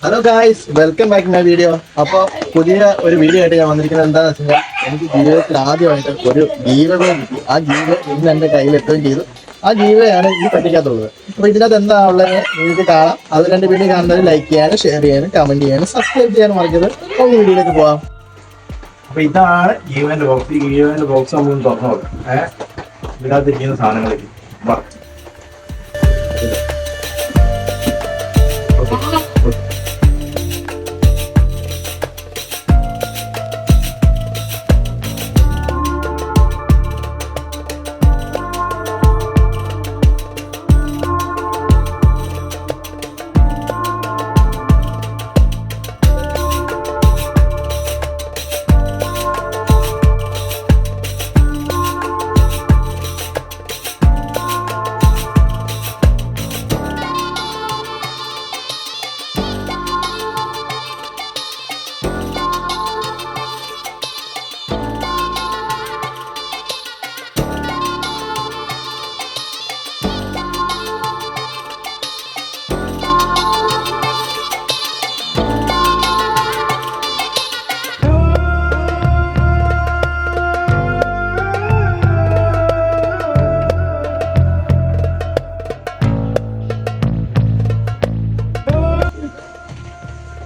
Hello guys, welcome back my video. അപ്പോൾ പുതിയ ഒരു വീഡിയോ ആയിട്ട് ഞാൻ വന്നിരിക്കുന്നത് എന്താണെന്ന് വെച്ച് കഴിഞ്ഞാൽ എനിക്ക് ജീവിതത്തിൽ ആദ്യമായിട്ട് ഒരു ഗീവവേ കിട്ടി. ആ ഗീവ ഇന്ന് എൻ്റെ കയ്യിൽ എത്തുകയും ചെയ്തു. ആ ഗീവയാണ് ഈ പറ്റിക്കാത്തുള്ളത്. അപ്പോൾ ഇതിനകത്ത് എന്താ ഉള്ളത് നിങ്ങൾക്ക് കാണാം. അത് രണ്ട് വീഡിയോ കാണുന്നത് ലൈക്ക് ചെയ്യാനും ഷെയർ ചെയ്യാനും കമൻറ്റ് ചെയ്യാനും സബ്സ്ക്രൈബ് ചെയ്യാനും മറക്കരുത്. ഒന്ന് വീഡിയോയിലേക്ക് പോകാം. അപ്പോൾ ഇതാണ് ഗീവൻ്റെ ബോക്സ്. ഈ ഗീവൻ്റെ ബോക്സ് നമ്മൾ തുറന്നു നോക്കാം. ഇതിനകത്ത് ഇരിക്കുന്ന സാധനങ്ങളൊക്കെ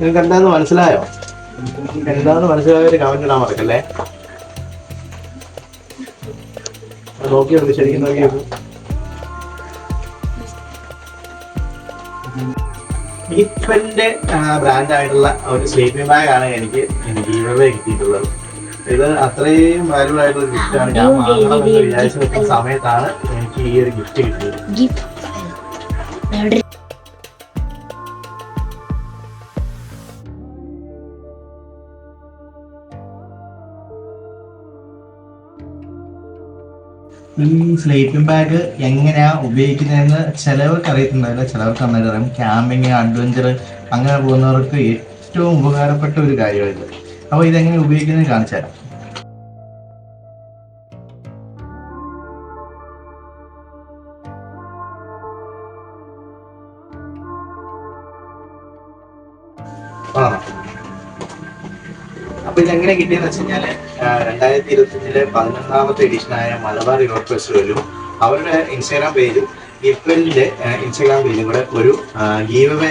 നിങ്ങൾക്ക് എന്താന്ന് മനസ്സിലായോ? എന്താന്ന് മനസ്സിലായൊരു കമന്റ് ഇടാൻ മറക്കല്ലേ. നോക്കിയുണ്ട്, ശരിക്കും നോക്കിയത് ഈപ്പന്റെ ബ്രാൻഡായിട്ടുള്ള ഒരു സ്ലീപ്പിംഗ് ബാഗാണ് എനിക്ക് ഗീവവേ കിട്ടിയിട്ടുള്ളത്. ഇത് അത്രയും വാല്യൂബിൾ ആയിട്ടുള്ള ഗിഫ്റ്റാണ്. ഞാൻ വാങ്ങണമെന്ന് വിചാരിച്ചു നിൽക്കുന്ന സമയത്താണ് എനിക്ക് ഈ ഒരു ഗിഫ്റ്റ് കിട്ടിയത്. ഈ സ്ലീപ്പിംഗ് ബാഗ് എങ്ങനെയാ ഉപയോഗിക്കുന്നതെന്ന് ചിലവർക്ക് അറിയത്തുണ്ടാവില്ല, ചിലവർക്ക് നന്നായിട്ട് അറിയാം. ക്യാമ്പിങ്, അഡ്വഞ്ചർ അങ്ങനെ പോകുന്നവർക്ക് ഏറ്റവും ഉപകാരപ്പെട്ട ഒരു കാര്യമായിട്ട്. അപ്പോൾ ഇതെങ്ങനെ ഉപയോഗിക്കുന്നത് കാണിച്ചു തരാം. അപ്പൊ ഇതെങ്ങനെ കിട്ടിയെന്ന് വെച്ച് കഴിഞ്ഞാല് 2025 11ാമത്തെ എഡിഷനായ മലബാർ യൂറോപ്പ് ഫെസ്റ്റിവലും അവരുടെ ഇൻസ്റ്റാഗ്രാം പേജും ഗിഫ്റ്റിന്റെ ഇൻസ്റ്റാഗ്രാം പേജും കൂടെ ഒരു ഗീവവേ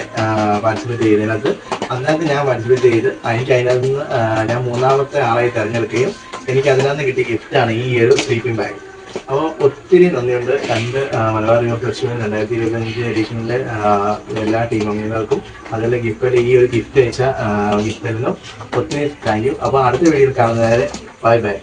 പാർട്ടിസിപ്പേറ്റ് ചെയ്തതിനകത്ത് ഞാൻ പാർട്ടിസിപ്പേറ്റ് ചെയ്ത് അതിനകത്ത് നിന്ന് ഞാൻ 3ാമത്തെ ആളായി തിരഞ്ഞെടുക്കുകയും എനിക്ക് അതിനകത്ത് കിട്ടിയ ഗിഫ്റ്റാണ് ഈ ഒരു സ്ലീപ്പിംഗ് ബാഗ്. അപ്പോൾ ഒത്തിരി നന്ദിയുണ്ട് മലബാർ യൂറോപ്പ് ഫെസ്റ്റിവൽ 2025 എഡിഷനിലെ എല്ലാ ടീം അംഗങ്ങൾക്കും, അതുപോലെ ഗിഫ്റ്റിൽ ഈ ഒരു ഗിഫ്റ്റ് അയച്ച ഗിഫ്റ്റിനും ഒത്തിരി താങ്ക് യു. അപ്പോൾ അടുത്ത വീഡിയോയിൽ കാണുന്നവരെ ബൈ ബൈ.